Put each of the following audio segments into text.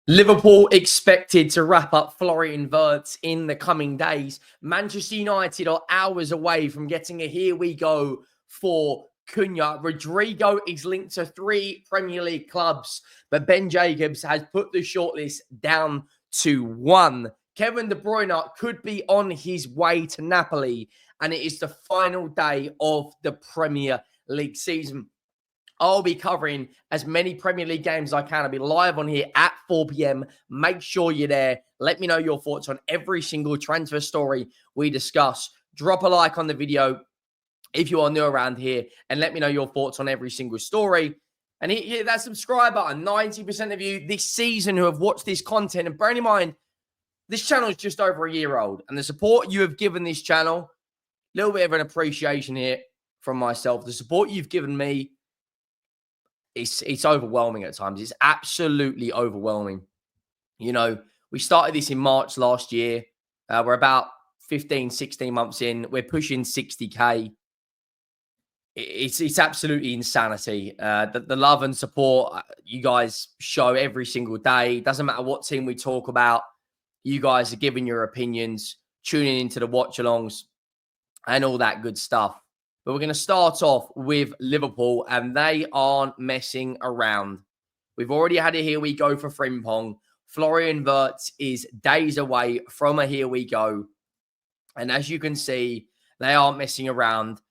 Liverpool expected to wrap up Florian Wirtz in the coming days. Manchester United are hours away from getting a here we go for Cunha. Rodrygo is linked to 3 Premier League clubs, but Ben Jacobs has put the shortlist down to 1. Kevin De Bruyne could be on his way to Napoli, and it is the final day of the Premier League season. I'll be covering as many Premier League games as I can. I'll be live on here at 4 p.m. Make sure you're there. Let me know your thoughts on every single transfer story we discuss. Drop a like on the video if you are new around here, and let me know your thoughts on every single story. And hit that subscribe button. 90% of you this season who have watched this content, and bearing in mind, this channel is just over a year old, and the support you have given this channel, a little bit of an appreciation here from myself. The support you've given me, it's overwhelming at times. It's absolutely overwhelming. You know, we started this in March last year. We're about 15, 16 months in. We're pushing 60K. It's absolutely insanity. The love and support you guys show every single day. Doesn't matter what team we talk about. You guys are giving your opinions, tuning into the watch-alongs, and all that good stuff. But we're going to start off with Liverpool, and they aren't messing around. We've already had a here we go for Frimpong. Florian Wirtz is days away from a here we go. And as you can see, they aren't messing around.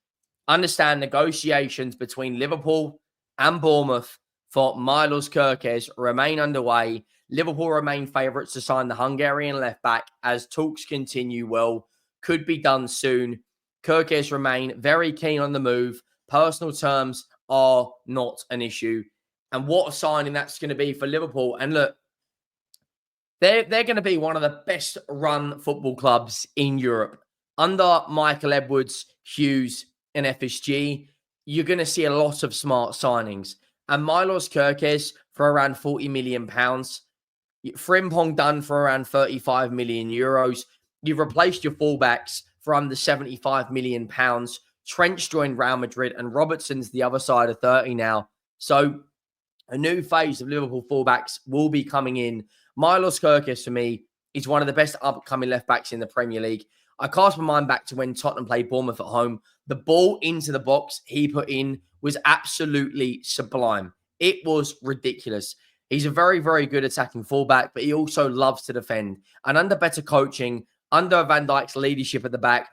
Understand negotiations between Liverpool and Bournemouth for Milos Kerkez remain underway. Liverpool remain favourites to sign the Hungarian left-back as talks continue. Well, could be done soon. Kerkez remain very keen on the move. Personal terms are not an issue. And what a signing that's going to be for Liverpool. And look, they're going to be one of the best run football clubs in Europe. Under Michael Edwards, Hughes, and FSG, you're going to see a lot of smart signings. And Milos Kerkez for around £40 million. Frimpong done for around 35 million euros. You've replaced your fullbacks for under 75 million pounds. Trench joined Real Madrid, and Robertson's the other side of 30 now. So a new phase of Liverpool fullbacks will be coming in. Milos Kerkez, for me, is one of the best upcoming left-backs in the Premier League. I cast my mind back to when Tottenham played Bournemouth at home. The ball into the box he put in was absolutely sublime. It was ridiculous. He's a very, very good attacking fullback, but he also loves to defend. And under better coaching, under Van Dijk's leadership at the back,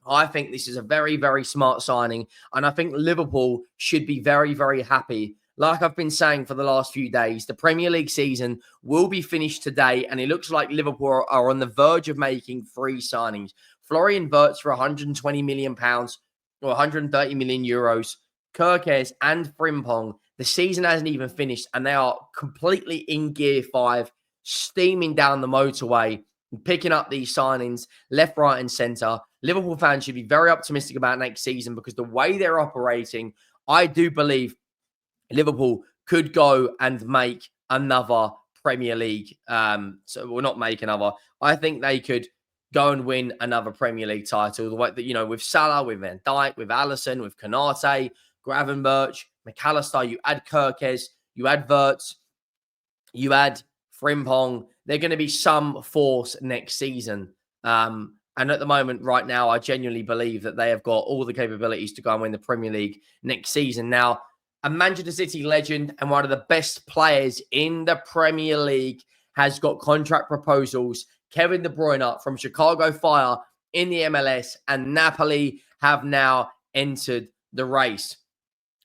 I think this is a very, very smart signing. And I think Liverpool should be very, very happy. Like I've been saying for the last few days, the Premier League season will be finished today, and it looks like Liverpool are on the verge of making 3 signings. Florian Wirtz for £120 million or 130 million euros. Kerkez and Frimpong. The season hasn't even finished, and they are completely in gear 5, steaming down the motorway, picking up these signings left, right, and centre. Liverpool fans should be very optimistic about next season because the way they're operating, I do believe Liverpool could go and make another Premier League. So we'll not make another. I think they could go and win another Premier League title. The way that, you know, with Salah, with Van Dijk, with Alisson, with Konate, Gravenberch, McAllister, you add Kerkez, you add Wirtz, you add Frimpong. They're going to be some force next season. And at the moment, right now, I genuinely believe that they have got all the capabilities to go and win the Premier League next season. Now, a Manchester City legend and one of the best players in the Premier League has got contract proposals. Kevin De Bruyne from Chicago Fire in the MLS, and Napoli have now entered the race.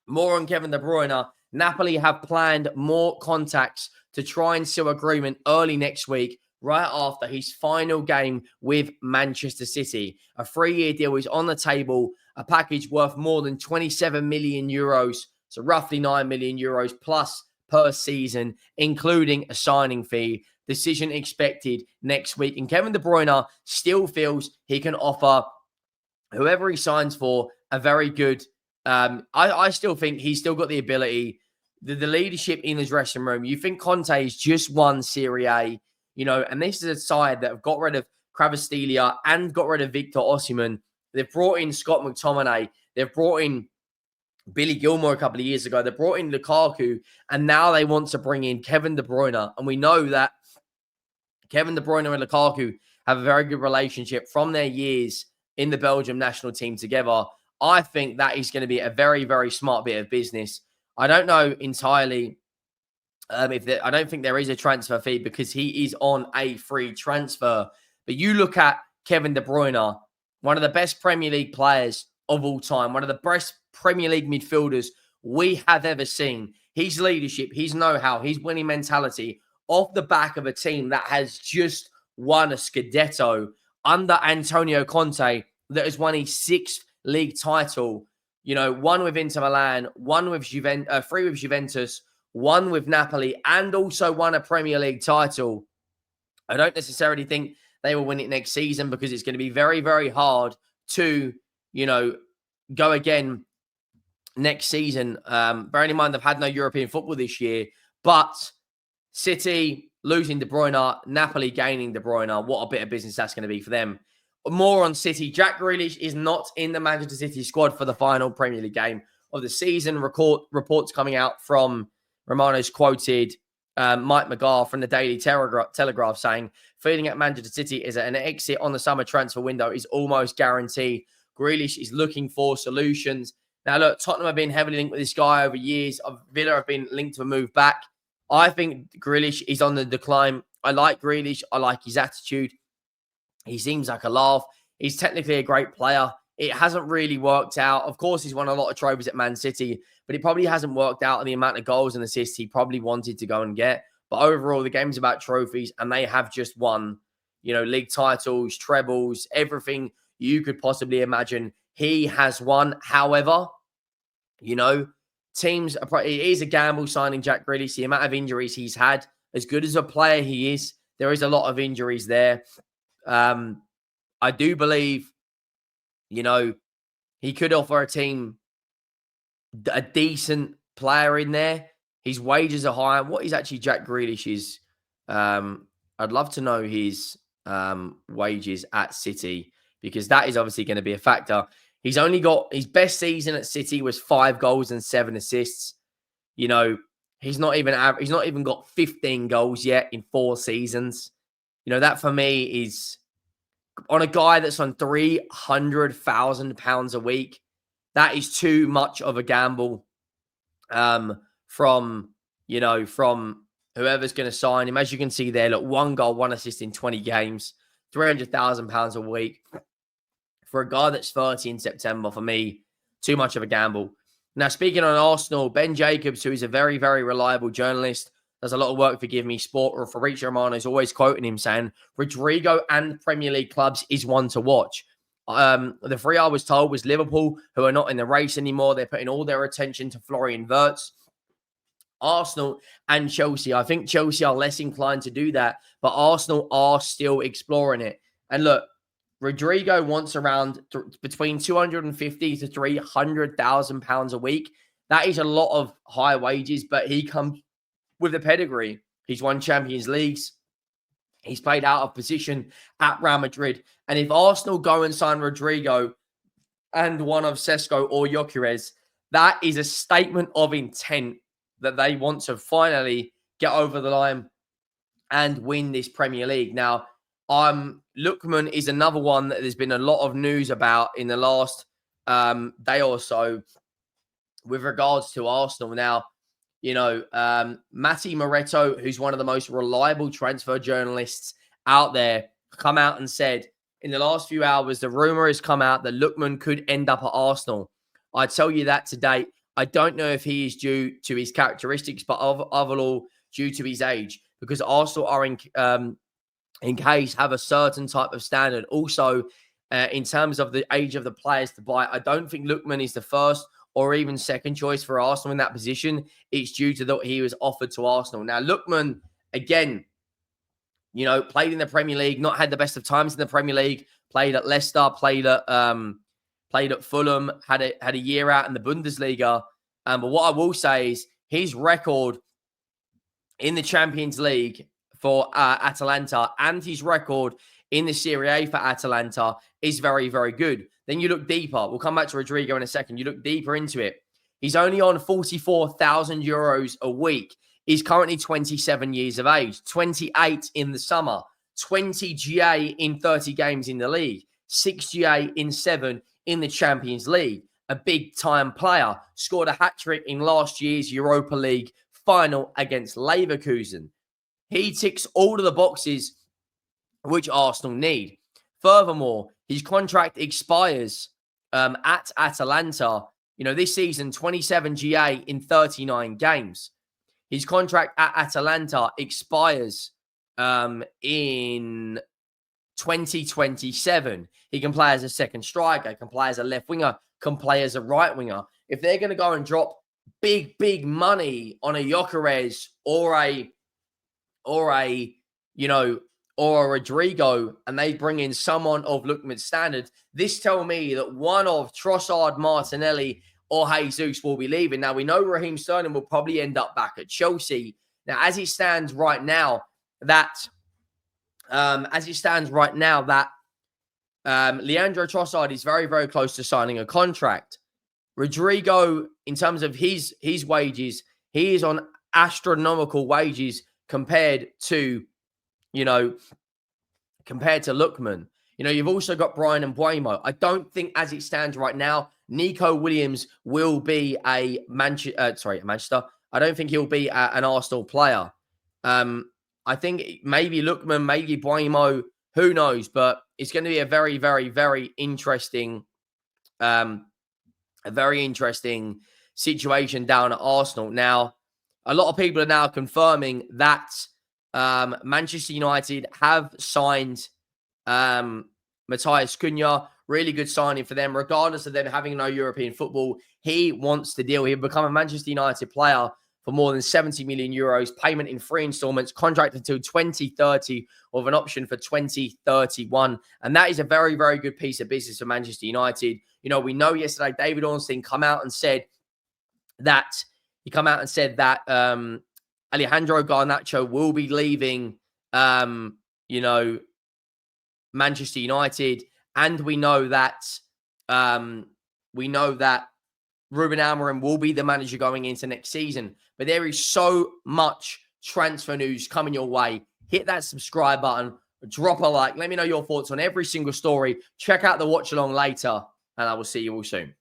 More on Kevin De Bruyne. Napoli have planned more contacts to try and seal agreement early next week, right after his final game with Manchester City. A 3-year deal is on the table, a package worth more than 27 million euros, so roughly 9 million euros plus per season, including a signing fee. Decision expected next week. And Kevin De Bruyne still feels he can offer whoever he signs for a very good. I still think he's still got the ability, the leadership in his dressing room. You think Conte's just won Serie A, you know, and this is a side that have got rid of Kvaratskhelia and got rid of Victor Osimhen. They've brought in Scott McTominay. They've brought in Billy Gilmore a couple of years ago. They brought in Lukaku, and now they want to bring in Kevin De Bruyne. And we know that Kevin De Bruyne and Lukaku have a very good relationship from their years in the Belgium national team together. I think that is going to be a very, very smart bit of business. I don't know entirely I don't think there is a transfer fee because he is on a free transfer. But you look at Kevin De Bruyne, one of the best Premier League players of all time, one of the best Premier League midfielders we have ever seen. His leadership, his know-how, his winning mentality off the back of a team that has just won a Scudetto under Antonio Conte that has won his sixth league title. You know, one with Inter Milan, one with three with Juventus, one with Napoli, and also won a Premier League title. I don't necessarily think they will win it next season because it's going to be very, very hard to, go again next season. Bearing in mind they've had no European football this year, but City losing De Bruyne, Napoli gaining De Bruyne, what a bit of business that's going to be for them. More on City. Jack Grealish is not in the Manchester City squad for the final Premier League game of the season. Reports coming out from Romano's quoted Mike McGrath from the Daily Telegraph saying, feeling at Manchester City is that an exit on the summer transfer window is almost guaranteed. Grealish is looking for solutions. Now, look, Tottenham have been heavily linked with this guy over years. Villa have been linked to a move back. I think Grealish is on the decline. I like Grealish. I like his attitude. He seems like a laugh. He's technically a great player. It hasn't really worked out. Of course, he's won a lot of trophies at Man City, but it probably hasn't worked out in the amount of goals and assists he probably wanted to go and get. But overall, the game's about trophies, and they have just won, league titles, trebles, everything you could possibly imagine. He has won. However, teams, it is a gamble signing Jack Grealish. The amount of injuries he's had, as good as a player he is, there is a lot of injuries there. I do believe, he could offer a team a decent player in there. His wages are high. What is actually Jack Grealish's? I'd love to know his wages at City because that is obviously going to be a factor. He's only got his best season at City was 5 goals and 7 assists. He's not even got 15 goals yet in 4 seasons. That for me is on a guy that's on £300,000 a week. That is too much of a gamble from whoever's going to sign him. As you can see there, look, 1 goal, 1 assist in 20 games, £300,000 a week. For a guy that's 30 in September, for me, too much of a gamble. Now, speaking on Arsenal, Ben Jacobs, who is a very, very reliable journalist, does a lot of work for Give Me Sport, or Fabrizio Romano is always quoting him saying, Rodrygo and Premier League clubs is one to watch. The 3 I was told was Liverpool, who are not in the race anymore. They're putting all their attention to Florian Wirtz. Arsenal and Chelsea. I think Chelsea are less inclined to do that, but Arsenal are still exploring it. And look, Rodrygo wants around between 250 to 300,000 pounds a week. That is a lot of high wages, but he comes with a pedigree. He's won Champions Leagues. He's played out of position at Real Madrid. And if Arsenal go and sign Rodrygo and one of Sesko or Gyökeres, that is a statement of intent that they want to finally get over the line and win this Premier League. Now, Lookman is another one that there's been a lot of news about in the last day or so with regards to Arsenal. Now, Matti Moretto, who's one of the most reliable transfer journalists out there, come out and said in the last few hours, the rumor has come out that Lookman could end up at Arsenal. I tell you that today. I don't know if he is due to his characteristics, but overall due to his age, because Arsenal are in case have a certain type of standard. Also, in terms of the age of the players to buy, I don't think Lookman is the first or even second choice for Arsenal in that position. It's due to that he was offered to Arsenal. Now, Lookman, again, played in the Premier League, not had the best of times in the Premier League, played at Leicester, played at Fulham, had a year out in the Bundesliga. But what I will say is his record in the Champions League for Atalanta and his record in the Serie A for Atalanta is very, very good. Then you look deeper. We'll come back to Rodrygo in a second. You look deeper into it. He's only on 44,000 euros a week. He's currently 27 years of age, 28 in the summer, 20 GA in 30 games in the league, 6 GA in 7 in the Champions League. A big-time player, scored a hat-trick in last year's Europa League final against Leverkusen. He ticks all of the boxes which Arsenal need. Furthermore, his contract expires at Atalanta. This season, 27 GA in 39 games. His contract at Atalanta expires in 2027. He can play as a second striker, can play as a left winger, can play as a right winger. If they're going to go and drop big money on a Gyökeres or a Rodrygo, and they bring in someone of Lookman's standard, this tell me that one of Trossard, Martinelli, or Jesus will be leaving. Now, we know Raheem Sterling will probably end up back at Chelsea. Now, as it stands right now, that Leandro Trossard is very, very close to signing a contract. Rodrygo, in terms of his wages, he is on astronomical wages compared to Lookman. You've also got Bruyne and Buemo. I don't think, as it stands right now, Nico Williams will be a Manchester. I don't think he'll be an Arsenal player. I think maybe Lookman, maybe Buemo, who knows? But it's going to be a very, very, very interesting, situation down at Arsenal. Now, a lot of people are now confirming that Manchester United have signed Matthias Cunha. Really good signing for them, regardless of them having no European football. He wants the deal. He'll become a Manchester United player for more than 70 million euros, payment in 3 installments, contract until 2030, with an option for 2031. And that is a very, very good piece of business for Manchester United. We know yesterday David Ornstein came out and said that Alejandro Garnacho will be leaving, Manchester United, and we know that Ruben Amorim will be the manager going into next season. But there is so much transfer news coming your way. Hit that subscribe button, drop a like. Let me know your thoughts on every single story. Check out the watch along later, and I will see you all soon.